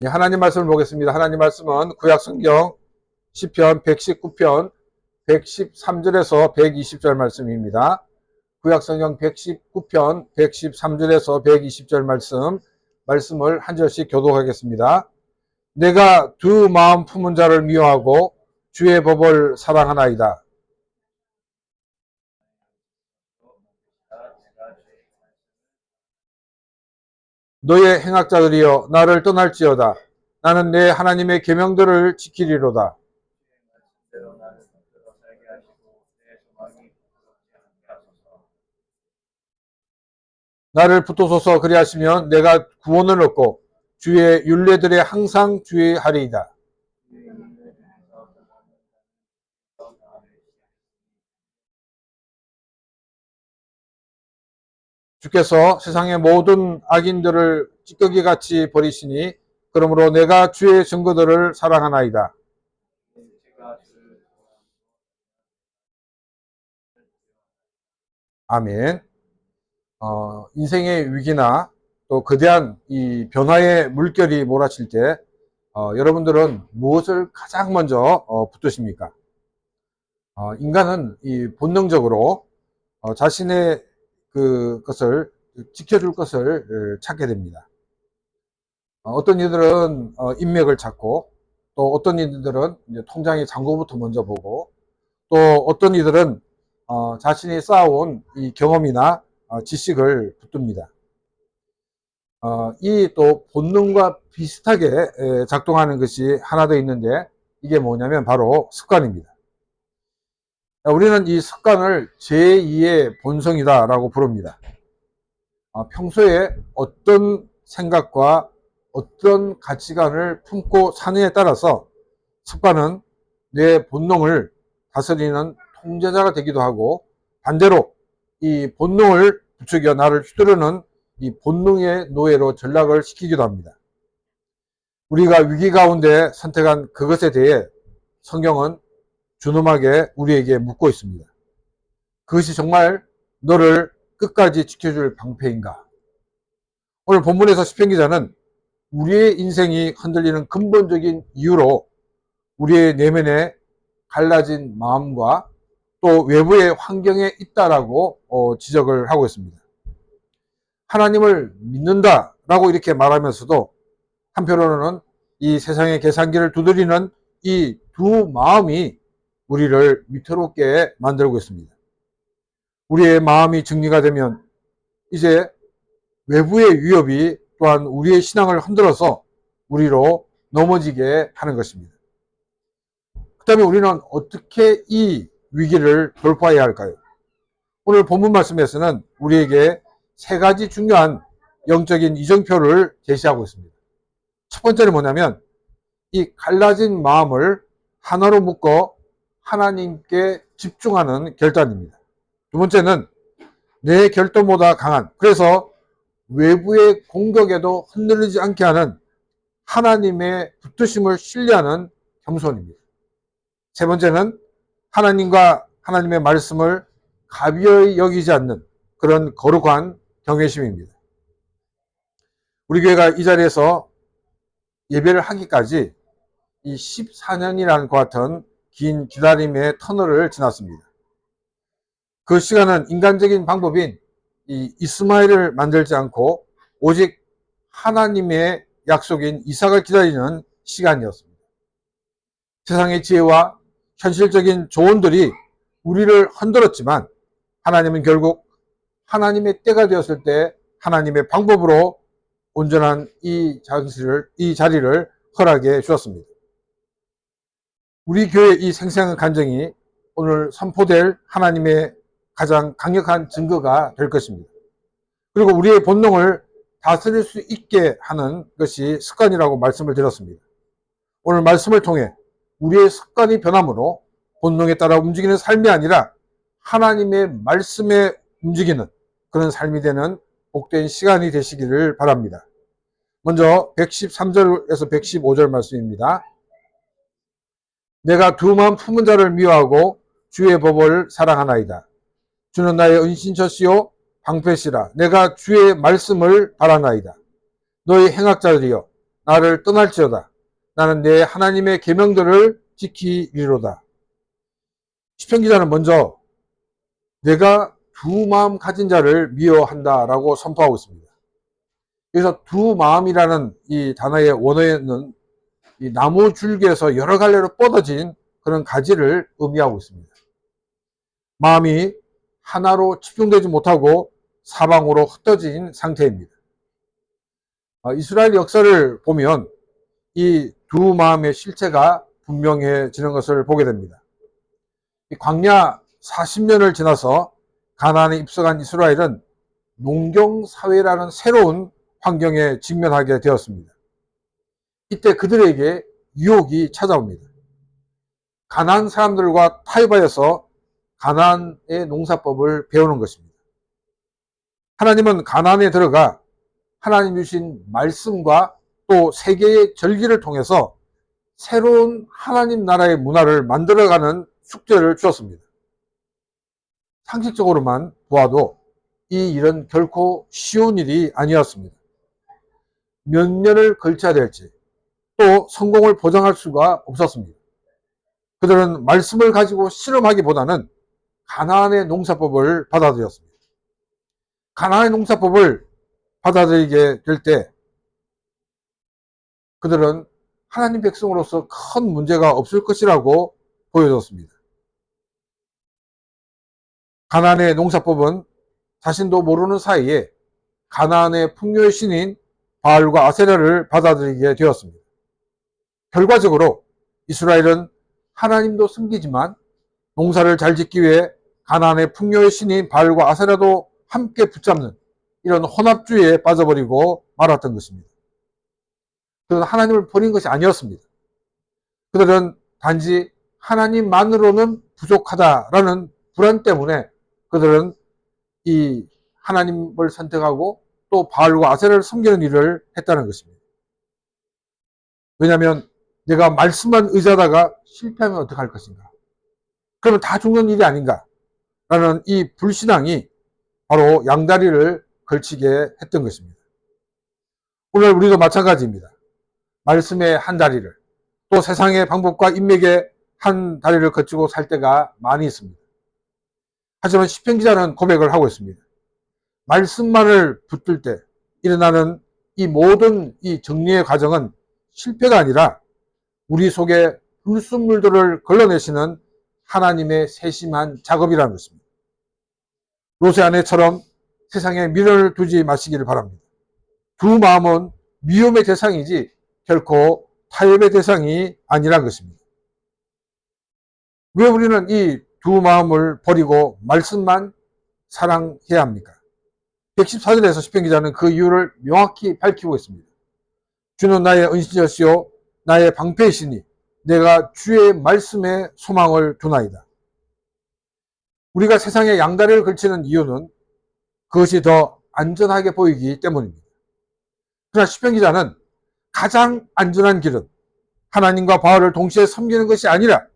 하나님 말씀을 보겠습니다. 하나님 말씀은 구약성경 시편 119편 113절에서 120절 말씀입니다. 구약성경 119편 113절에서 120절 말씀을 한 절씩 교독하겠습니다. 내가 두 마음 품은 자를 미워하고 주의 법을 사랑하나이다. 너의 행악자들이여 나를 떠날지어다. 나는 내 하나님의 계명들을 지키리로다. 나를 붙도소서 그리하시면 내가 구원을 얻고 주의 율례들에 항상 주의하리이다. 주께서 세상의 모든 악인들을 찌꺼기같이 버리시니 그러므로 내가 주의 증거들을 사랑하나이다. 아멘. 인생의 위기나 또 거대한 이 변화의 물결이 몰아칠 때 여러분들은 무엇을 가장 먼저 붙드십니까? 인간은 이 본능적으로 자신의 것을 지켜줄 것을 찾게 됩니다. 어떤 이들은 인맥을 찾고, 또 어떤 이들은 이제 통장의 잔고부터 먼저 보고, 또 어떤 이들은 자신이 쌓아온 이 경험이나 지식을 붙듭니다. 이 또 본능과 비슷하게 작동하는 것이 하나 더 있는데, 이게 뭐냐면 바로 습관입니다. 우리는 이 습관을 제2의 본성이다 라고 부릅니다. 평소에 어떤 생각과 어떤 가치관을 품고 사느냐에 따라서 습관은 내 본능을 다스리는 통제자가 되기도 하고, 반대로 이 본능을 부추겨 나를 휘두르는 이 본능의 노예로 전락을 시키기도 합니다. 우리가 위기 가운데 선택한 그것에 대해 성경은 준엄하게 우리에게 묻고 있습니다. 그것이 정말 너를 끝까지 지켜줄 방패인가? 오늘 본문에서 시편 기자는 우리의 인생이 흔들리는 근본적인 이유로 우리의 내면에 갈라진 마음과 또 외부의 환경에 있다라고 지적을 하고 있습니다. 하나님을 믿는다라고 이렇게 말하면서도 한편으로는 이 세상의 계산기를 두드리는 이 두 마음이 우리를 위태롭게 만들고 있습니다. 우리의 마음이 정리가 되면 이제 외부의 위협이 또한 우리의 신앙을 흔들어서 우리로 넘어지게 하는 것입니다. 그 다음에 우리는 어떻게 이 위기를 돌파해야 할까요? 오늘 본문 말씀에서는 우리에게 세 가지 중요한 영적인 이정표를 제시하고 있습니다. 첫 번째는 뭐냐면 이 갈라진 마음을 하나로 묶어 하나님께 집중하는 결단입니다. 두 번째는 내 결단보다 강한, 그래서 외부의 공격에도 흔들리지 않게 하는 하나님의 붙드심을 신뢰하는 겸손입니다. 세 번째는 하나님과 하나님의 말씀을 가벼이 여기지 않는 그런 거룩한 경외심입니다. 우리 교회가 이 자리에서 예배를 하기까지 이 14년이라는 것 같은 긴 기다림의 터널을 지났습니다. 그 시간은 인간적인 방법인 이 이스마엘을 만들지 않고 오직 하나님의 약속인 이삭을 기다리는 시간이었습니다. 세상의 지혜와 현실적인 조언들이 우리를 흔들었지만 하나님은 결국 하나님의 때가 되었을 때 하나님의 방법으로 온전한 이 자리를 허락해 주었습니다. 우리 교회의 이 생생한 간증이 오늘 선포될 하나님의 가장 강력한 증거가 될 것입니다. 그리고 우리의 본능을 다스릴 수 있게 하는 것이 습관이라고 말씀을 드렸습니다. 오늘 말씀을 통해 우리의 습관이 변함으로 본능에 따라 움직이는 삶이 아니라 하나님의 말씀에 움직이는 그런 삶이 되는 복된 시간이 되시기를 바랍니다. 먼저 113절에서 115절 말씀입니다. 내가 두 마음 품은 자를 미워하고 주의 법을 사랑하나이다. 주는 나의 은신처시요 방패시라. 내가 주의 말씀을 바라나이다. 너희 행악자들이여 나를 떠날지어다. 나는 내 하나님의 계명들을 지키리로다. 시편 기자는 먼저 내가 두 마음 가진 자를 미워한다라고 선포하고 있습니다. 그래서 두 마음이라는 이 단어의 원어에는 이 나무 줄기에서 여러 갈래로 뻗어진 그런 가지를 의미하고 있습니다. 마음이 하나로 집중되지 못하고 사방으로 흩어진 상태입니다. 이스라엘 역사를 보면 이 두 마음의 실체가 분명해지는 것을 보게 됩니다. 광야 40년을 지나서 가나안에 입성한 이스라엘은 농경사회라는 새로운 환경에 직면하게 되었습니다. 이때 그들에게 유혹이 찾아옵니다. 가나안 사람들과 타협하여서 가나안의 농사법을 배우는 것입니다. 하나님은 가나안에 들어가 하나님 주신 말씀과 또 세계의 절기를 통해서 새로운 하나님 나라의 문화를 만들어가는 숙제를 주었습니다. 상식적으로만 보아도 이 일은 결코 쉬운 일이 아니었습니다. 몇 년을 걸쳐야 될지 또 성공을 보장할 수가 없었습니다. 그들은 말씀을 가지고 실험하기보다는 가나안의 농사법을 받아들였습니다. 가나안의 농사법을 받아들이게 될 때 그들은 하나님 백성으로서 큰 문제가 없을 것이라고 보여졌습니다. 가나안의 농사법은 자신도 모르는 사이에 가나안의 풍요의 신인 바알과 아세라를 받아들이게 되었습니다. 결과적으로 이스라엘은 하나님도 섬기지만 농사를 잘 짓기 위해 가나안의 풍요의 신인 바알과 아세라도 함께 붙잡는 이런 혼합주의에 빠져버리고 말았던 것입니다. 그들은 하나님을 버린 것이 아니었습니다. 그들은 단지 하나님만으로는 부족하다라는 불안 때문에 그들은 이 하나님을 선택하고 또 바알과 아세라를 섬기는 일을 했다는 것입니다. 왜냐하면 내가 말씀만 의지하다가 실패하면 어떡할 것인가? 그러면 다 죽는 일이 아닌가? 라는 이 불신앙이 바로 양다리를 걸치게 했던 것입니다. 오늘 우리도 마찬가지입니다. 말씀의 한 다리를 또 세상의 방법과 인맥의 한 다리를 거치고 살 때가 많이 있습니다. 하지만 시편 기자는 고백을 하고 있습니다. 말씀만을 붙들 때 일어나는 이 모든 이 정리의 과정은 실패가 아니라 우리 속에 불순물들을 걸러내시는 하나님의 세심한 작업이라는 것입니다. 롯의 아내처럼 세상에 미련을 두지 마시기를 바랍니다. 두 마음은 미움의 대상이지 결코 타협의 대상이 아니란 것입니다. 왜 우리는 이 두 마음을 버리고 말씀만 사랑해야 합니까? 114절에서 시편 기자는 그 이유를 명확히 밝히고 있습니다. 주는 나의 은신처시요 나의 방패이시니 내가 주의 말씀에 소망을 두나이다. 우리가 세상에 양다리를 걸치는 이유는 그것이 더 안전하게 보이기 때문입니다. 그러나 시편 기자는 가장 안전한 길은 하나님과 바알을 동시에 섬기는 것이 아니라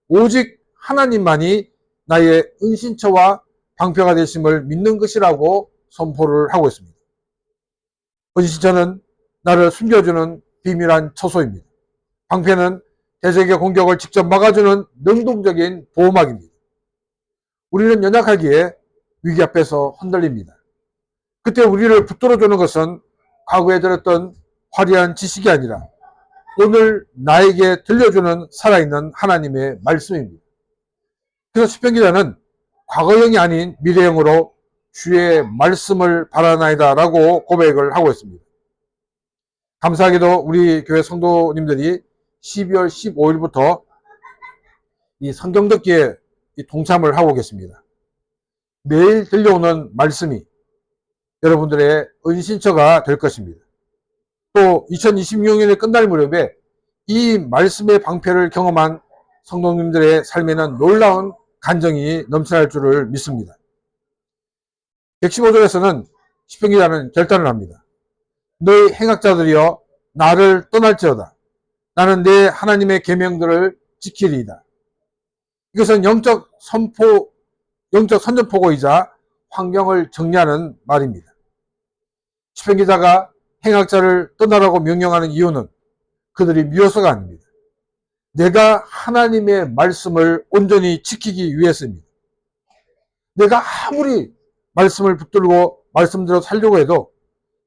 오직 하나님만이 나의 은신처와 방패가 되심을 믿는 것이라고 선포를 하고 있습니다. 은신처는 나를 숨겨주는 비밀한 처소입니다. 방패는 대적의 공격을 직접 막아주는 능동적인 보호막입니다. 우리는 연약하기에 위기 앞에서 흔들립니다. 그때 우리를 붙들어주는 것은 과거에 들었던 화려한 지식이 아니라 오늘 나에게 들려주는 살아있는 하나님의 말씀입니다. 그래서 시편 기자는 과거형이 아닌 미래형으로 주의 말씀을 바라나이다 라고 고백을 하고 있습니다. 감사하게도 우리 교회 성도님들이 12월 15일부터 이 성경 듣기에 동참을 하고 계십니다. 매일 들려오는 말씀이 여러분들의 은신처가 될 것입니다. 또 2026년이 끝날 무렵에 이 말씀의 방패를 경험한 성도님들의 삶에는 놀라운 간정이 넘쳐날 줄을 믿습니다. 115절에서는 시편 기자는 결단을 합니다. 너희 행악자들이여 나를 떠날지어다. 나는 내 하나님의 계명들을 지키리이다. 이것은 영적 선전포고이자 환경을 정리하는 말입니다. 시편 기자가 행악자를 떠나라고 명령하는 이유는 그들이 미워서가 아닙니다. 내가 하나님의 말씀을 온전히 지키기 위해서입니다. 내가 아무리 말씀을 붙들고 말씀대로 살려고 해도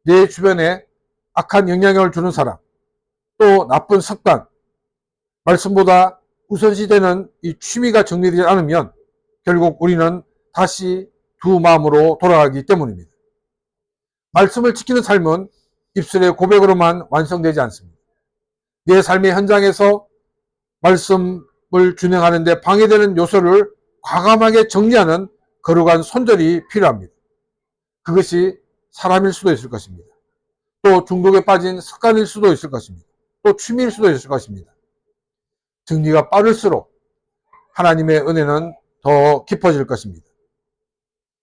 내 주변에 악한 영향력을 주는 사람, 또 나쁜 습관, 말씀보다 우선시되는 이 취미가 정리되지 않으면 결국 우리는 다시 두 마음으로 돌아가기 때문입니다. 말씀을 지키는 삶은 입술의 고백으로만 완성되지 않습니다. 내 삶의 현장에서 말씀을 준행하는 데 방해되는 요소를 과감하게 정리하는 거룩한 손절이 필요합니다. 그것이 사람일 수도 있을 것입니다. 또 중독에 빠진 습관일 수도 있을 것입니다. 또 취미일 수도 있을 것입니다. 정리가 빠를수록 하나님의 은혜는 더 깊어질 것입니다.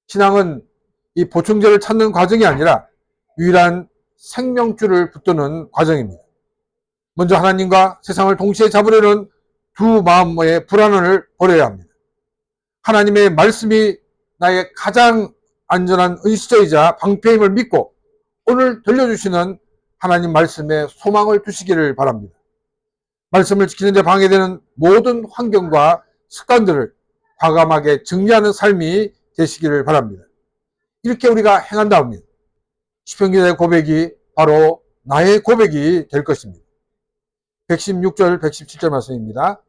신앙은 이 보충제를 찾는 과정이 아니라 유일한 생명줄을 붙드는 과정입니다. 먼저 하나님과 세상을 동시에 잡으려는 두 마음의 불안을 버려야 합니다. 하나님의 말씀이 나의 가장 안전한 은시자이자 방패임을 믿고 오늘 들려주시는 하나님 말씀에 소망을 두시기를 바랍니다. 말씀을 지키는 데 방해되는 모든 환경과 습관들을 과감하게 정리하는 삶이 되시기를 바랍니다. 이렇게 우리가 행한다면 시편기자의 고백이 바로 나의 고백이 될 것입니다. 116절, 117절 말씀입니다.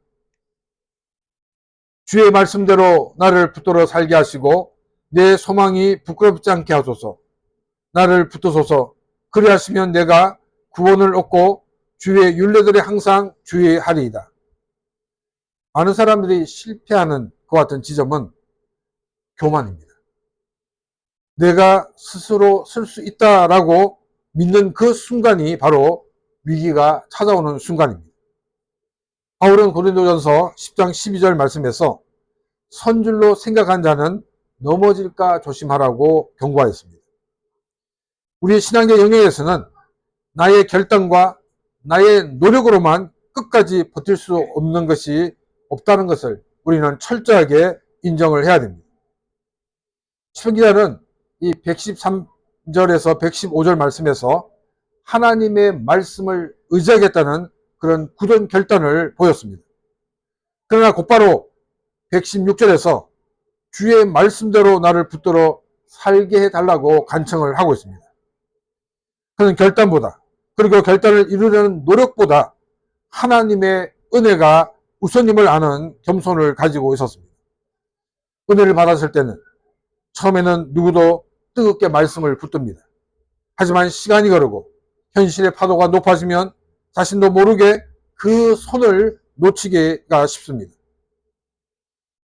주의 말씀대로 나를 붙들어 살게 하시고 내 소망이 부끄럽지 않게 하소서. 나를 붙드소서. 그리하시면 내가 구원을 얻고 주의 율례들에 항상 주의하리이다. 많은 사람들이 실패하는 것 같은 지점은 교만입니다. 내가 스스로 쓸 수 있다라고 믿는 그 순간이 바로 위기가 찾아오는 순간입니다. 바울은 고린도전서 10장 12절 말씀에서 선줄로 생각한 자는 넘어질까 조심하라고 경고하였습니다. 우리의 신앙의 영역에서는 나의 결단과 나의 노력으로만 끝까지 버틸 수 없는 것이 없다는 것을 우리는 철저하게 인정을 해야 됩니다. 시편기자는 이 113절에서 115절 말씀에서 하나님의 말씀을 의지하겠다는 그런 굳은 결단을 보였습니다. 그러나 곧바로 116절에서 주의 말씀대로 나를 붙들어 살게 해달라고 간청을 하고 있습니다. 그는 결단보다, 그리고 결단을 이루려는 노력보다 하나님의 은혜가 우선임을 아는 겸손을 가지고 있었습니다. 은혜를 받았을 때는 처음에는 누구도 뜨겁게 말씀을 붙듭니다. 하지만 시간이 흐르고 현실의 파도가 높아지면 자신도 모르게 그 손을 놓치기가 쉽습니다.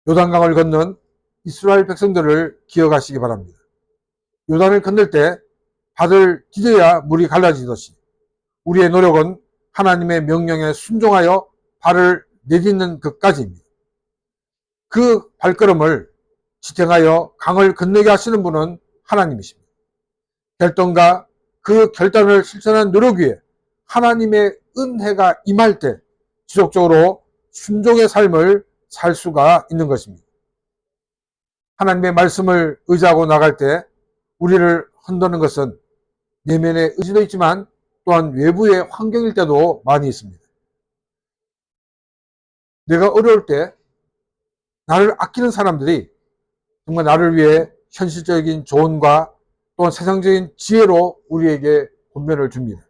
요단강을 건넌 이스라엘 백성들을 기억하시기 바랍니다. 요단을 건널 때 발을 디뎌야 물이 갈라지듯이 우리의 노력은 하나님의 명령에 순종하여 발을 내딛는 것까지입니다. 그 발걸음을 지탱하여 강을 건너게 하시는 분은 하나님이십니다. 결단과 그 결단을 실천한 노력 위에 하나님의 은혜가 임할 때 지속적으로 순종의 삶을 살 수가 있는 것입니다. 하나님의 말씀을 의지하고 나갈 때 우리를 흔드는 것은 내면의 의지도 있지만 또한 외부의 환경일 때도 많이 있습니다. 내가 어려울 때 나를 아끼는 사람들이 정말 나를 위해 현실적인 조언과 또한 세상적인 지혜로 우리에게 권면을 줍니다.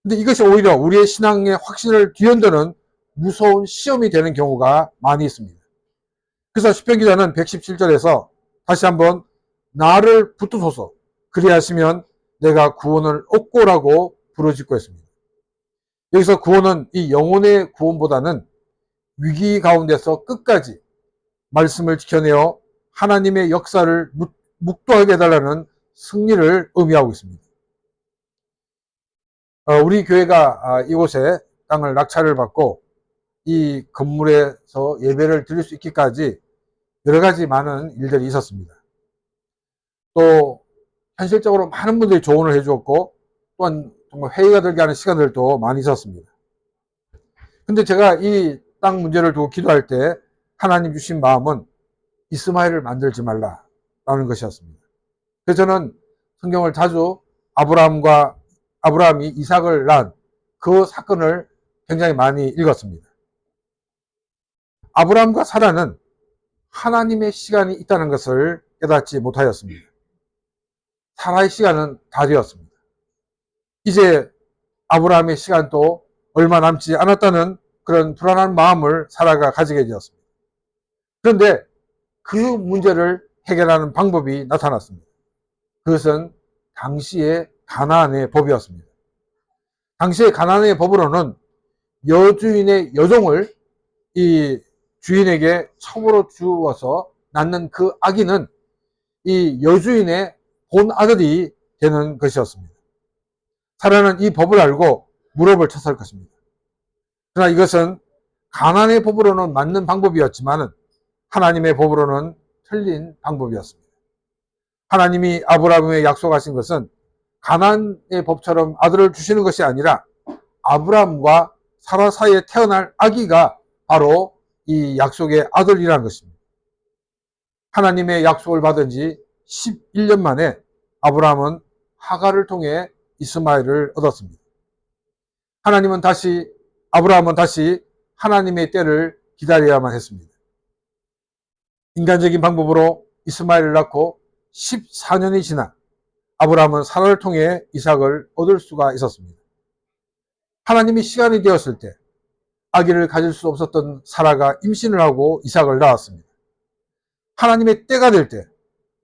근데 이것이 오히려 우리의 신앙의 확신을 뒤흔드는 무서운 시험이 되는 경우가 많이 있습니다. 그래서 시편기자는 117절에서 다시 한번 나를 붙드소서 그리하시면 내가 구원을 얻고라고 부르짖고 있습니다. 여기서 구원은 이 영혼의 구원보다는 위기 가운데서 끝까지 말씀을 지켜내어 하나님의 역사를 묵도하게 해달라는 승리를 의미하고 있습니다. 우리 교회가 이곳에 땅을 낙찰을 받고 이 건물에서 예배를 드릴 수 있기까지 여러 가지 많은 일들이 있었습니다. 또 현실적으로 많은 분들이 조언을 해주었고 또한 정말 회의가 들게 하는 시간들도 많이 있었습니다. 근데 제가 이 땅 문제를 두고 기도할 때 하나님 주신 마음은 이스마엘을 만들지 말라라는 것이었습니다. 그래서 저는 성경을 자주 아브라함과 아브라함이 이삭을 낳은 그 사건을 굉장히 많이 읽었습니다. 아브라함과 사라는 하나님의 시간이 있다는 것을 깨닫지 못하였습니다. 사라의 시간은 다 되었습니다. 이제 아브라함의 시간도 얼마 남지 않았다는 그런 불안한 마음을 사라가 가지게 되었습니다. 그런데 그 문제를 해결하는 방법이 나타났습니다. 그것은 당시의 가나안의 법이었습니다. 당시의 가나안의 법으로는 여주인의 여종을 이 주인에게 첩으로 주어서 낳는 그 아기는 이 여주인의 본 아들이 되는 것이었습니다. 사라는 이 법을 알고 무릎을 쳤을 것입니다. 그러나 이것은 가나안의 법으로는 맞는 방법이었지만 하나님의 법으로는 틀린 방법이었습니다. 하나님이 아브라함에 약속하신 것은 가나안의 법처럼 아들을 주시는 것이 아니라 아브라함과 사라 사이에 태어날 아기가 바로 이 약속의 아들이라는 것입니다. 하나님의 약속을 받은 지 11년 만에 아브라함은 하갈을 통해 이스마엘을 얻었습니다. 아브라함은 다시 하나님의 때를 기다려야만 했습니다. 인간적인 방법으로 이스마엘을 낳고 14년이 지나 아브라함은 사라를 통해 이삭을 얻을 수가 있었습니다. 하나님이 시간이 되었을 때 아기를 가질 수 없었던 사라가 임신을 하고 이삭을 낳았습니다. 하나님의 때가 될 때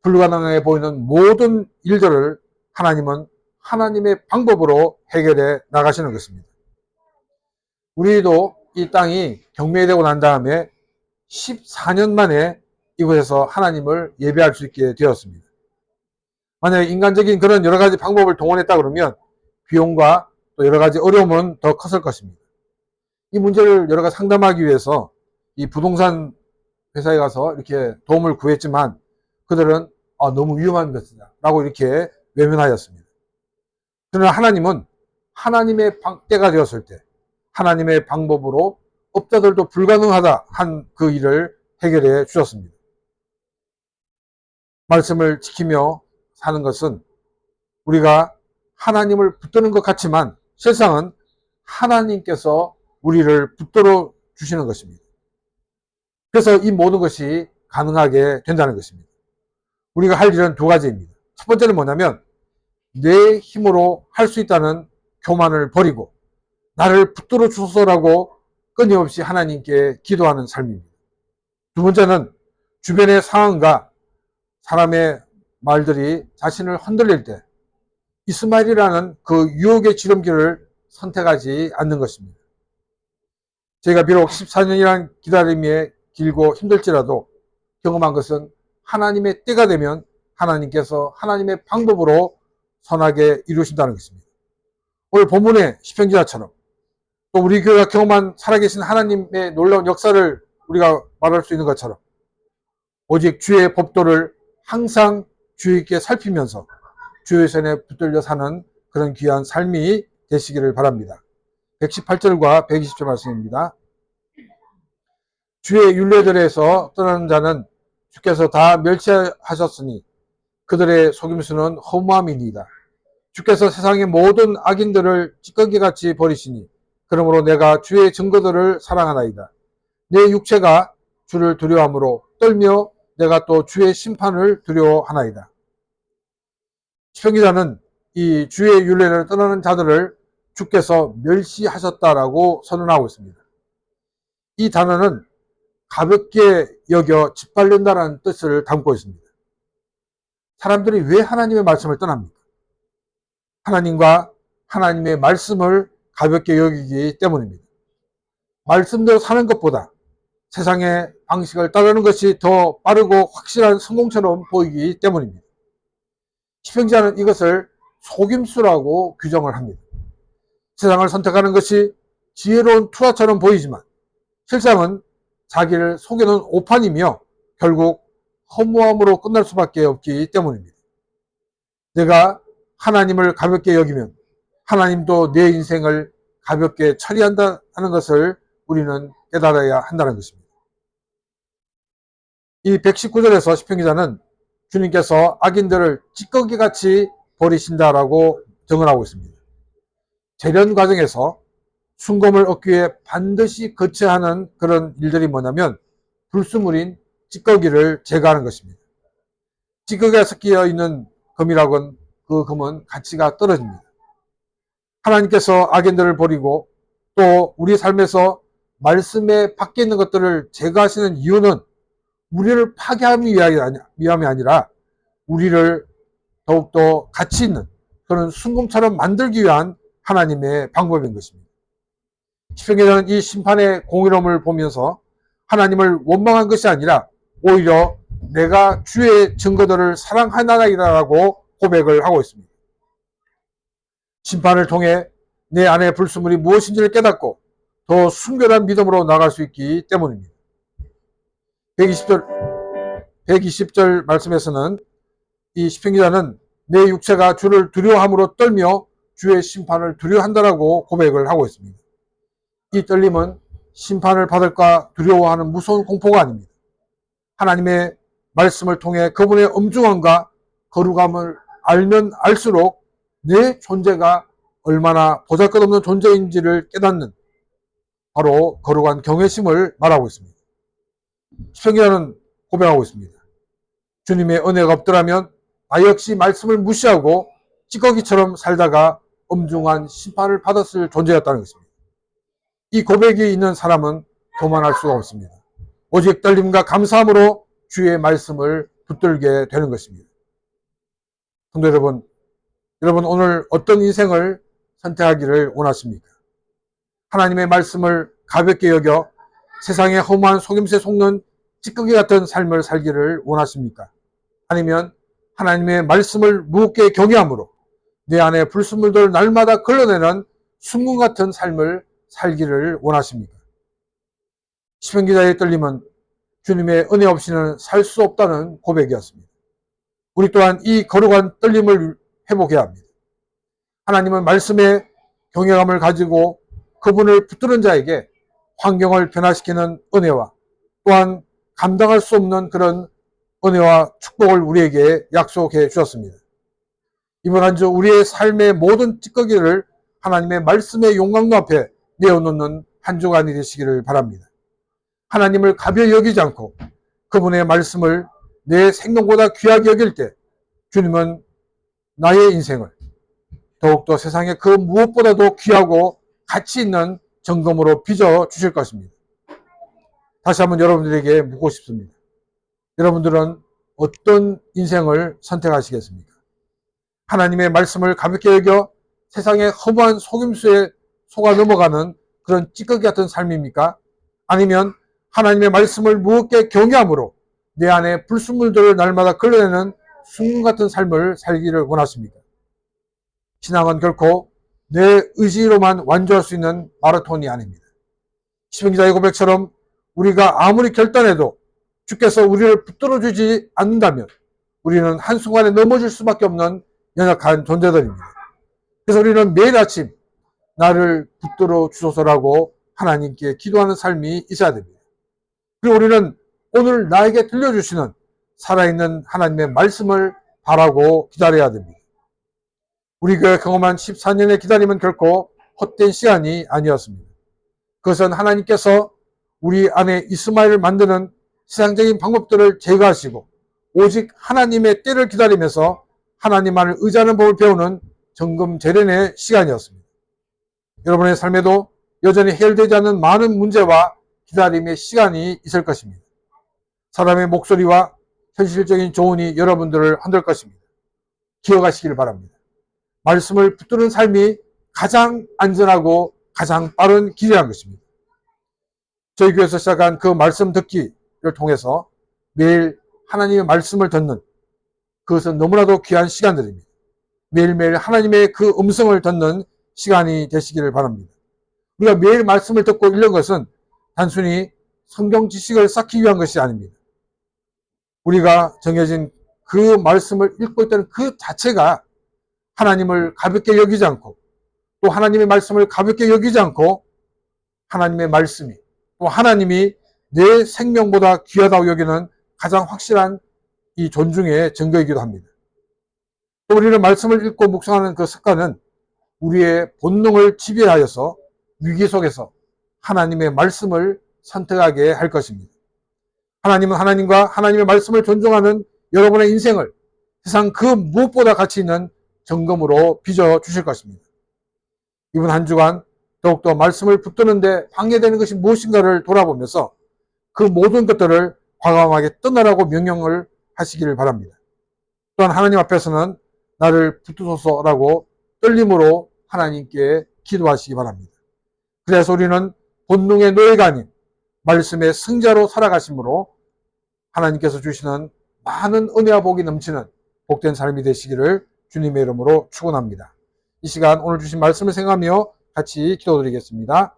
불가능해 보이는 모든 일들을 하나님은 하나님의 방법으로 해결해 나가시는 것입니다. 우리도 이 땅이 경매되고 난 다음에 14년 만에 이곳에서 하나님을 예배할 수 있게 되었습니다. 만약에 인간적인 그런 여러 가지 방법을 동원했다 그러면 비용과 또 여러 가지 어려움은 더 컸을 것입니다. 이 문제를 여러 가지 상담하기 위해서 이 부동산 회사에 가서 이렇게 도움을 구했지만 그들은 너무 위험한 것이다 라고 이렇게 외면하였습니다. 그러나 하나님은 하나님의 때가 되었을 때 하나님의 방법으로 업자들도 불가능하다 한 그 일을 해결해 주셨습니다. 말씀을 지키며 사는 것은 우리가 하나님을 붙드는 것 같지만 실상은 하나님께서 우리를 붙들어 주시는 것입니다. 그래서 이 모든 것이 가능하게 된다는 것입니다. 우리가 할 일은 두 가지입니다. 첫 번째는 뭐냐면 내 힘으로 할 수 있다는 교만을 버리고 나를 붙들어 주소서라고 끊임없이 하나님께 기도하는 삶입니다. 두 번째는 주변의 상황과 사람의 말들이 자신을 흔들릴 때 이스마엘이라는 그 유혹의 지름길을 선택하지 않는 것입니다. 제가 비록 14년이라는 기다림이 길고 힘들지라도 경험한 것은 하나님의 때가 되면 하나님께서 하나님의 방법으로 선하게 이루신다는 것입니다. 오늘 본문의 시편기자처럼 또 우리 교회가 경험한 살아계신 하나님의 놀라운 역사를 우리가 말할 수 있는 것처럼 오직 주의 법도를 항상 주의 있게 살피면서 주의 손에 붙들려 사는 그런 귀한 삶이 되시기를 바랍니다. 118절과 120절 말씀입니다. 주의 율례들에서 떠나는 자는 주께서 다 멸치하셨으니 그들의 속임수는 허무함이니이다. 주께서 세상의 모든 악인들을 찌꺼기같이 버리시니 그러므로 내가 주의 증거들을 사랑하나이다. 내 육체가 주를 두려워함으로 떨며 내가 또 주의 심판을 두려워하나이다. 시편기자는 이 주의 율례를 떠나는 자들을 주께서 멸시하셨다라고 선언하고 있습니다. 이 단어는 가볍게 여겨 짓밟는다는 뜻을 담고 있습니다. 사람들이 왜 하나님의 말씀을 떠납니까? 하나님과 하나님의 말씀을 가볍게 여기기 때문입니다. 말씀대로 사는 것보다 세상의 방식을 따르는 것이 더 빠르고 확실한 성공처럼 보이기 때문입니다. 시편기자는 이것을 속임수라고 규정을 합니다. 세상을 선택하는 것이 지혜로운 투자처럼 보이지만 실상은 자기를 속여놓은 오판이며 결국 허무함으로 끝날 수밖에 없기 때문입니다. 내가 하나님을 가볍게 여기면 하나님도 내 인생을 가볍게 처리한다 하는 것을 우리는 깨달아야 한다는 것입니다. 이 119절에서 시편기자는 주님께서 악인들을 찌꺼기같이 버리신다라고 증언하고 있습니다. 재련 과정에서 순검을 얻기 위해 반드시 거쳐야 하는 그런 일들이 뭐냐면 불순물인 찌꺼기를 제거하는 것입니다. 찌꺼기가 섞여 있는 금이라고는 그 금은 가치가 떨어집니다. 하나님께서 악인들을 버리고 또 우리 삶에서 말씀에 밖에 있는 것들을 제거하시는 이유는 우리를 파괴하기 위함이 아니라 우리를 더욱더 가치 있는 그런 순금처럼 만들기 위한 하나님의 방법인 것입니다. 시편기자는 이 심판의 공의로움을 보면서 하나님을 원망한 것이 아니라 오히려 내가 주의 증거들을 사랑하나이다라고 고백을 하고 있습니다. 심판을 통해 내 안의 불순물이 무엇인지를 깨닫고 더 순결한 믿음으로 나갈 수 있기 때문입니다. 120절 말씀에서는 이 시편기자는 내 육체가 주를 두려워함으로 떨며 주의 심판을 두려워한다라고 고백을 하고 있습니다. 이 떨림은 심판을 받을까 두려워하는 무서운 공포가 아닙니다. 하나님의 말씀을 통해 그분의 엄중함과 거룩함을 알면 알수록 내 존재가 얼마나 보잘것없는 존재인지를 깨닫는 바로 거룩한 경외심을 말하고 있습니다. 시편기자는 고백하고 있습니다. 주님의 은혜가 없더라면 나 역시 말씀을 무시하고 찌꺼기처럼 살다가 엄중한 심판을 받았을 존재였다는 것입니다. 이 고백이 있는 사람은 교만할 수가 없습니다. 오직 떨림과 감사함으로 주의 말씀을 붙들게 되는 것입니다. 성도 여러분, 오늘 어떤 인생을 선택하기를 원하십니까? 하나님의 말씀을 가볍게 여겨 세상의 허무한 속임수에 속는 찌꺼기 같은 삶을 살기를 원하십니까? 아니면 하나님의 말씀을 무겁게 경외함으로 내 안에 불순물들을 날마다 걸러내는 순금 같은 삶을 살기를 원하십니까? 시편기자의 떨림은 주님의 은혜 없이는 살 수 없다는 고백이었습니다. 우리 또한 이 거룩한 떨림을 회복해야 합니다. 하나님은 말씀의 경외감을 가지고 그분을 붙드는 자에게 환경을 변화시키는 은혜와 또한 감당할 수 없는 그런 은혜와 축복을 우리에게 약속해 주셨습니다. 이번 한 주 우리의 삶의 모든 찌꺼기를 하나님의 말씀의 용광로 앞에 내어놓는 한 주간이 되시기를 바랍니다. 하나님을 가벼이 여기지 않고 그분의 말씀을 내 생명보다 귀하게 여길 때 주님은 나의 인생을 더욱더 세상의 그 무엇보다도 귀하고 가치 있는 점검으로 빚어 주실 것입니다. 다시 한번 여러분들에게 묻고 싶습니다. 여러분들은 어떤 인생을 선택하시겠습니까? 하나님의 말씀을 가볍게 여겨 세상의 허무한 속임수에 속아 넘어가는 그런 찌꺼기 같은 삶입니까? 아니면 하나님의 말씀을 무겁게 경외함으로 내 안에 불순물들을 날마다 걸러내는 순금 같은 삶을 살기를 원하십니까? 신앙은 결코 내 의지로만 완주할 수 있는 마라톤이 아닙니다. 시편기자의 고백처럼 우리가 아무리 결단해도 주께서 우리를 붙들어주지 않는다면 우리는 한순간에 넘어질 수밖에 없는 연약한 존재들입니다. 그래서 우리는 매일 아침 나를 붙들어 주소서라고 하나님께 기도하는 삶이 있어야 됩니다. 그리고 우리는 오늘 나에게 들려주시는 살아있는 하나님의 말씀을 바라고 기다려야 됩니다. 우리 교회 경험한 14년의 기다림은 결코 헛된 시간이 아니었습니다. 그것은 하나님께서 우리 안에 이스마엘을 만드는 세상적인 방법들을 제거하시고 오직 하나님의 때를 기다리면서 하나님만을 의지하는 법을 배우는 정금 재련의 시간이었습니다. 여러분의 삶에도 여전히 해결되지 않는 많은 문제와 기다림의 시간이 있을 것입니다. 사람의 목소리와 현실적인 조언이 여러분들을 흔들 것입니다. 기억하시길 바랍니다. 말씀을 붙드는 삶이 가장 안전하고 가장 빠른 길이라는 것입니다. 저희 교회에서 시작한 그 말씀 듣기를 통해서 매일 하나님의 말씀을 듣는 그것은 너무나도 귀한 시간들입니다. 매일매일 하나님의 그 음성을 듣는 시간이 되시기를 바랍니다. 우리가 매일 말씀을 듣고 읽는 것은 단순히 성경 지식을 쌓기 위한 것이 아닙니다. 우리가 정해진 그 말씀을 읽고 있다는 그 자체가 하나님을 가볍게 여기지 않고 또 하나님의 말씀을 가볍게 여기지 않고 하나님의 말씀이 또 하나님이 내 생명보다 귀하다고 여기는 가장 확실한 이 존중의 증거이기도 합니다. 또 우리는 말씀을 읽고 묵상하는 그 습관은 우리의 본능을 지배하여서 위기 속에서 하나님의 말씀을 선택하게 할 것입니다. 하나님은 하나님과 하나님의 말씀을 존중하는 여러분의 인생을 세상 그 무엇보다 가치 있는 점검으로 빚어주실 것입니다. 이번 한 주간 더욱더 말씀을 붙드는데 방해되는 것이 무엇인가를 돌아보면서 그 모든 것들을 과감하게 떠나라고 명령을 하시기를 바랍니다. 또한 하나님 앞에서는 나를 붙드소서라고 떨림으로 하나님께 기도하시기 바랍니다. 그래서 우리는 본능의 노예가 아닌 말씀의 승자로 살아가심으로 하나님께서 주시는 많은 은혜와 복이 넘치는 복된 삶이 되시기를 주님의 이름으로 축원합니다. 이 시간 오늘 주신 말씀을 생각하며 같이 기도드리겠습니다.